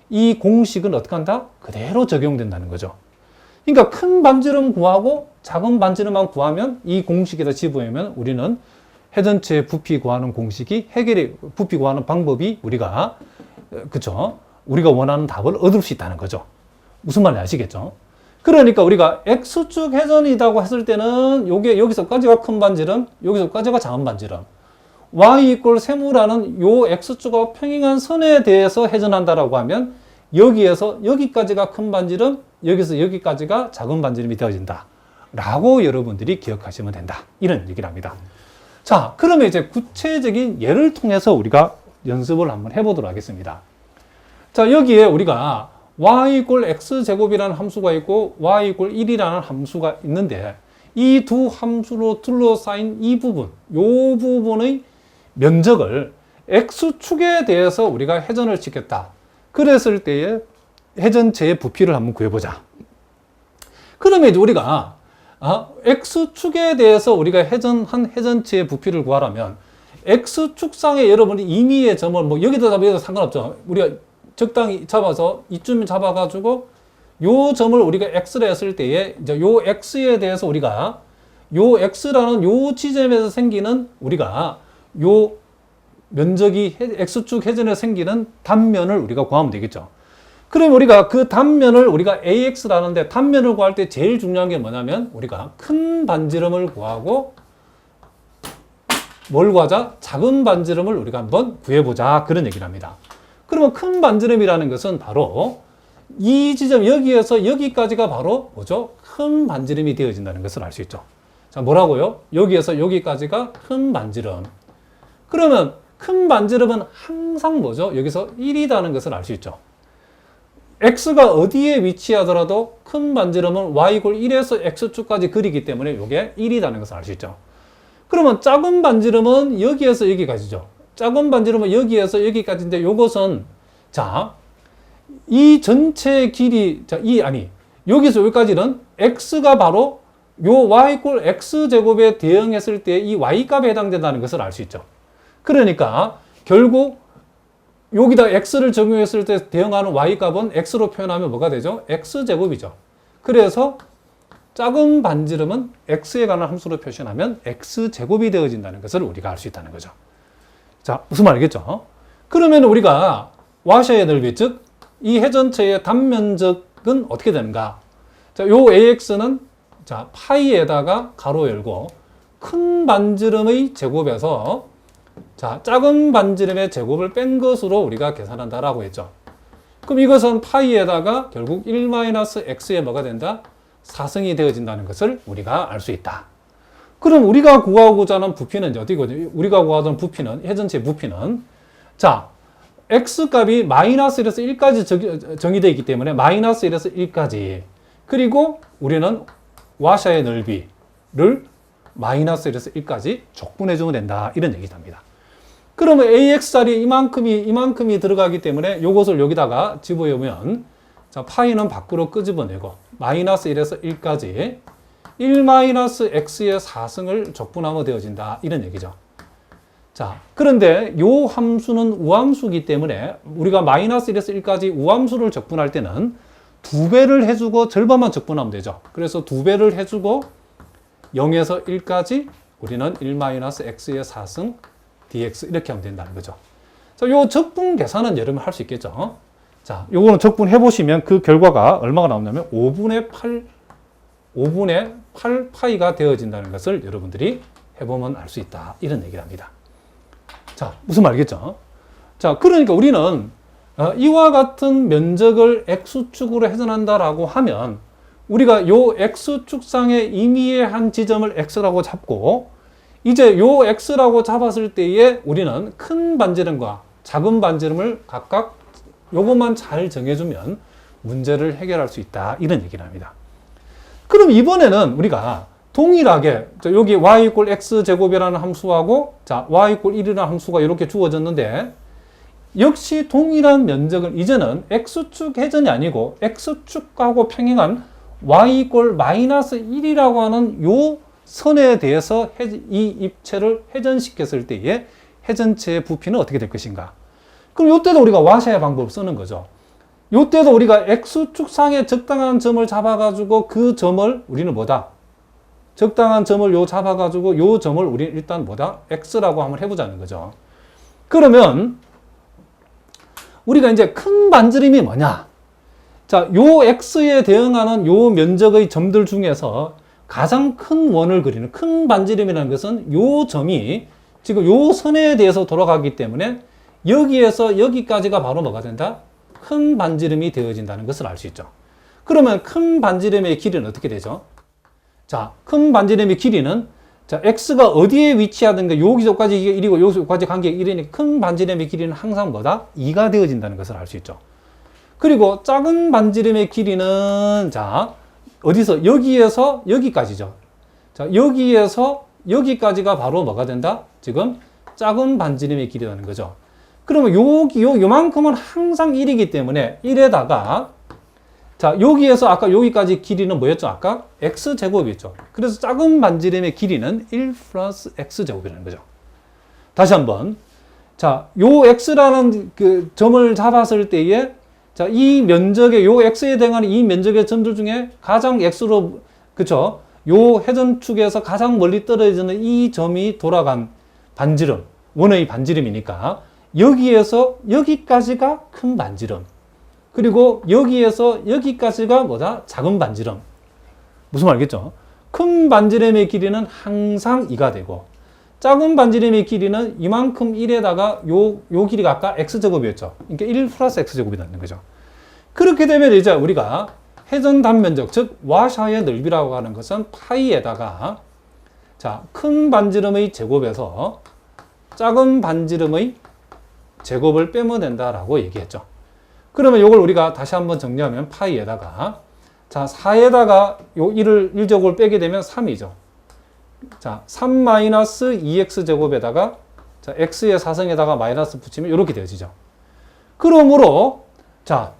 이 공식은 어떻게 한다? 그대로 적용된다는 거죠. 그러니까 큰 반지름 구하고 작은 반지름만 구하면 이 공식에다 집어넣으면 우리는 회전체의 부피 구하는 공식이 부피 구하는 방법이 우리가 그쵸? 우리가 원하는 답을 얻을 수 있다는 거죠. 무슨 말인지 아시겠죠? 그러니까 우리가 X축 회전이라고 했을 때는 요게 여기서까지가 큰 반지름, 여기서까지가 작은 반지름. Y 이꼴 세모라는 요 X축과 평행한 선에 대해서 회전한다라고 하면 여기에서 여기까지가 큰 반지름, 여기서 여기까지가 작은 반지름이 되어진다. 라고 여러분들이 기억하시면 된다. 이런 얘기를 합니다. 자, 그러면 이제 구체적인 예를 통해서 우리가 연습을 한번 해보도록 하겠습니다. 자, 여기에 우리가 y 이꼴 x제곱이라는 함수가 있고 y 이꼴 1이라는 함수가 있는데 이 두 함수로 둘러싸인 이 부분, 요 부분의 면적을 x축에 대해서 우리가 회전을 시켰다. 그랬을 때에 회전체의 부피를 한번 구해보자. 그러면 이제 우리가 x축에 대해서 우리가 회전한 회전체의 부피를 구하려면 x축상에 여러분이 임의의 점을 뭐 여기다 잡아도 상관없죠. 우리가 적당히 잡아서 이쯤 잡아가지고 요 점을 우리가 x를 했을 때에 이제 요 x에 대해서 우리가 요 x라는 요 지점에서 생기는 우리가 요 면적이 x축 회전에 생기는 단면을 우리가 구하면 되겠죠. 그럼 우리가 그 단면을 우리가 AX라는데 단면을 구할 때 제일 중요한 게 뭐냐면 우리가 큰 반지름을 구하고 뭘 구하자? 작은 반지름을 우리가 한번 구해보자. 그런 얘기를 합니다. 그러면 큰 반지름이라는 것은 바로 이 지점 여기에서 여기까지가 바로 뭐죠? 큰 반지름이 되어진다는 것을 알 수 있죠. 자, 뭐라고요? 여기에서 여기까지가 큰 반지름. 그러면 큰 반지름은 항상 뭐죠? 여기서 1이라는 것을 알 수 있죠. x가 어디에 위치하더라도 큰 반지름은 y 이꼴 1에서 x축까지 그리기 때문에 이게 1이라는 것을 알 수 있죠. 그러면 작은 반지름은 여기에서 여기까지죠. 작은 반지름은 여기에서 여기까지인데 요것은 자, 이 전체 길이 여기서 여기까지는 x가 바로 요 y 이꼴 x제곱에 대응했을 때 이 y값에 해당된다는 것을 알 수 있죠. 그러니까 결국 여기다 x를 적용했을 때 대응하는 y값은 x로 표현하면 뭐가 되죠? x제곱이죠. 그래서 작은 반지름은 x에 관한 함수로 표현하면 x제곱이 되어진다는 것을 우리가 알 수 있다는 거죠. 자, 무슨 말이겠죠? 그러면 우리가 와샤의 넓이, 즉 이 회전체의 단면적은 어떻게 되는가? 자, 요 AX는 자, 파이에다가 가로 열고 큰 반지름의 제곱에서 자, 작은 반지름의 제곱을 뺀 것으로 우리가 계산한다라고 했죠. 그럼 이것은 파이에다가 결국 1-x의 뭐가 된다? 4승이 되어진다는 것을 우리가 알 수 있다. 그럼 우리가 구하고자 하는 부피는 어디거든요? 우리가 구하던 부피는, 회전체 부피는 자, x값이 -1에서 1까지 정의되어 있기 때문에 -1에서 1까지 그리고 우리는 와샤의 넓이를 -1에서 1까지 족분해 주면 된다. 이런 얘기입니다. 그러면 AX 자리에 이만큼이 들어가기 때문에 이것을 여기다가 집어넣으면 자, 파이는 밖으로 끄집어내고 -1에서 1까지 1-x의 4승을 적분하면 되어진다. 이런 얘기죠. 자, 그런데 요 함수는 우함수이기 때문에 우리가 -1에서 1까지 우함수를 적분할 때는 2배를 해주고 절반만 적분하면 되죠. 그래서 2배를 해주고 0에서 1까지 우리는 1-x의 4승 dx 이렇게 하면 된다는 거죠. 자, 요 적분 계산은 여러분 할 수 있겠죠. 자, 요거는 적분해 보시면 그 결과가 얼마가 나오냐면 5분의 8 파이가 되어진다는 것을 여러분들이 해보면 알 수 있다. 이런 얘기를 합니다. 자, 무슨 말이겠죠? 자, 그러니까 우리는 이와 같은 면적을 x축으로 회전한다라고 하면 우리가 요 x축상의 임의의 한 지점을 x라고 잡고 이제 요 x라고 잡았을 때에 우리는 큰 반지름과 작은 반지름을 각각 요것만 잘 정해주면 문제를 해결할 수 있다. 이런 얘기를 합니다. 그럼 이번에는 우리가 동일하게 여기 y 이꼴 x제곱이라는 함수하고 자, y 이꼴 1이라는 함수가 이렇게 주어졌는데 역시 동일한 면적을 이제는 x축 회전이 아니고 x축하고 평행한 y 이꼴 -1이라고 하는 요 선에 대해서 이 입체를 회전시켰을 때의 회전체의 부피는 어떻게 될 것인가? 그럼 이때도 우리가 와샤의 방법을 쓰는 거죠. 요때도 우리가 X축상에 적당한 점을 잡아가지고 그 점을 우리는 뭐다? 적당한 점을 요 잡아가지고 요 점을 우리는 일단 뭐다? X라고 한번 해보자는 거죠. 그러면 우리가 이제 큰 반지름이 뭐냐? 자, 요 X에 대응하는 요 면적의 점들 중에서 가장 큰 원을 그리는 큰 반지름이라는 것은 요 점이 지금 요 선에 대해서 돌아가기 때문에 여기에서 여기까지가 바로 뭐가 된다? 큰 반지름이 되어진다는 것을 알 수 있죠. 그러면 큰 반지름의 길이는 어떻게 되죠? 자, 큰 반지름의 길이는 자, X가 어디에 위치하든가 여기서까지 이게 1이고 여기서까지 관계가 1이니까 큰 반지름의 길이는 항상 뭐다? 2가 되어진다는 것을 알 수 있죠. 그리고 작은 반지름의 길이는 자, 어디서? 여기에서 여기까지죠. 자, 여기에서 여기까지가 바로 뭐가 된다? 지금 작은 반지름의 길이라는 거죠. 그러면 요만큼은 항상 1이기 때문에 1에다가 자, 여기에서 아까 여기까지 길이는 뭐였죠? 아까 x제곱이었죠. 그래서 작은 반지름의 길이는 1 플러스 x제곱이라는 거죠. 다시 한번. 자, 요 x라는 그 점을 잡았을 때에 자, 이 면적의 요 x에 해당하는 이 면적의 점들 중에 가장 x로 그쵸? 요 회전축에서 가장 멀리 떨어지는 이 점이 돌아간 반지름, 원의 반지름이니까 여기에서 여기까지가 큰 반지름. 그리고 여기에서 여기까지가 뭐다? 작은 반지름. 무슨 말이겠죠? 큰 반지름의 길이는 항상 2가 되고 작은 반지름의 길이는 이만큼 1에다가 요 길이가 아까 x제곱이었죠. 그러니까 1 플러스 x제곱이 되는 거죠. 그렇게 되면 이제 우리가 회전 단면적, 즉 와샤의 넓이라고 하는 것은 파이에다가 자, 큰 반지름의 제곱에서 작은 반지름의 제곱을 빼면 된다라고 얘기했죠. 그러면 이걸 우리가 다시 한번 정리하면 파이에다가 자, 4에다가 요 1을 1제곱을 빼게 되면 3이죠. 자, 3 마이너스 2x제곱에다가 자, x의 4승에다가 마이너스 붙이면 이렇게 되어지죠. 그러므로 자,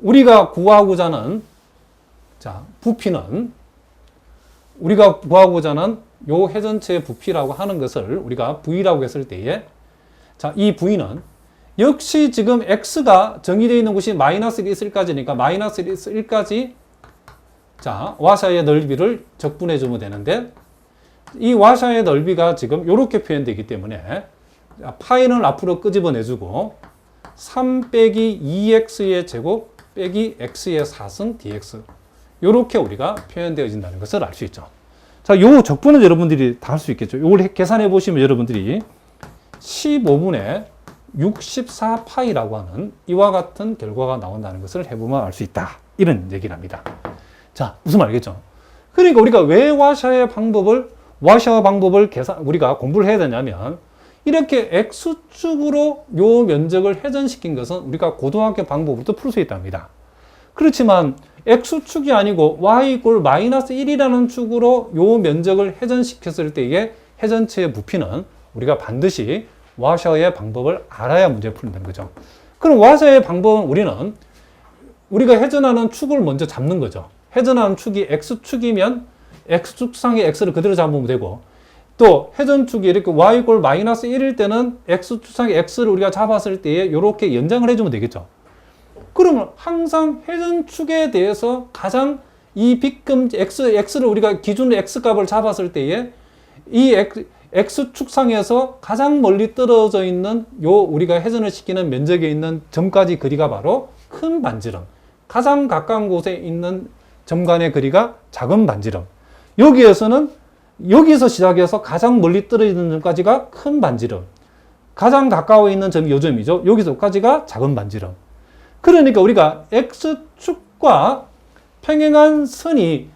우리가 구하고자 하는 자, 부피는 우리가 구하고자 하는 요 회전체의 부피라고 하는 것을 우리가 V라고 했을 때에 자, 이 V는 역시 지금 X가 정의되어 있는 곳이 마이너스 1까지니까 마이너스 1까지 자, 와샤의 넓이를 적분해 주면 되는데 이 와샤의 넓이가 지금 이렇게 표현되기 때문에 파이는 앞으로 끄집어내주고 3 빼기 2x의 제곱 빼기 x의 4승 dx 이렇게 우리가 표현되어진다는 것을 알 수 있죠. 자, 요 적분은 여러분들이 다 할 수 있겠죠. 이걸 계산해 보시면 여러분들이 15분의 64파이라고 하는 이와 같은 결과가 나온다는 것을 해보면 알 수 있다. 이런 얘기를 합니다. 자, 무슨 말이겠죠? 그러니까 우리가 왜 와샤 방법을 우리가 공부를 해야 되냐면 이렇게 X축으로 요 면적을 회전시킨 것은 우리가 고등학교 방법으로도 풀 수 있답니다. 그렇지만 X축이 아니고 Y = 마이너스 1이라는 축으로 요 면적을 회전시켰을 때의 회전체의 부피는 우리가 반드시 와셔의 방법을 알아야 문제를 푸는다는 거죠. 그럼 와셔의 방법은 우리가 회전하는 축을 먼저 잡는 거죠. 회전하는 축이 X축이면 X축상의 X를 그대로 잡으면 되고 또 회전축이 이렇게 Y = 마이너스 1일 때는 X축상의 X를 우리가 잡았을 때에 이렇게 연장을 해주면 되겠죠. 그러면 항상 회전축에 대해서 가장 이 빗금 X를 우리가 기준으로 X값을 잡았을 때에 이 X축상에서 가장 멀리 떨어져 있는 우리가 회전을 시키는 면적에 있는 점까지 거리가 바로 큰 반지름. 가장 가까운 곳에 있는 점 간의 거리가 작은 반지름. 여기서 시작해서 가장 멀리 떨어지는 점까지가 큰 반지름. 가장 가까워 있는 점이 요 점이죠. 여기서까지가 작은 반지름. 그러니까 우리가 X축과 평행한 선이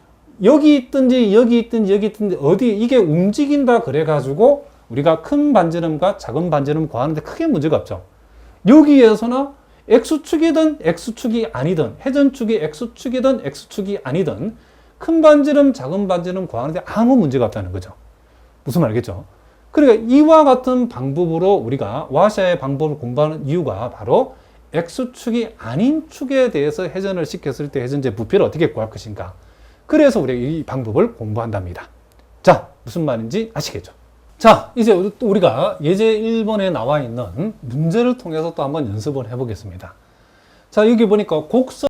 여기 있든지 어디 이게 움직인다 그래가지고 우리가 큰 반지름과 작은 반지름 구하는데 크게 문제가 없죠. 여기에서나 X축이든 X축이 아니든 회전축이 X축이든 X축이 아니든 큰 반지름, 작은 반지름 구하는데 아무 문제가 없다는 거죠. 무슨 말이겠죠? 그러니까 이와 같은 방법으로 우리가 와샤의 방법을 공부하는 이유가 바로 X축이 아닌 축에 대해서 회전을 시켰을 때 회전제 부피를 어떻게 구할 것인가. 그래서 우리가 이 방법을 공부한답니다. 자, 무슨 말인지 아시겠죠? 자, 이제 또 우리가 예제 1번에 나와 있는 문제를 통해서 또 한번 연습을 해보겠습니다. 자, 여기 보니까 곡선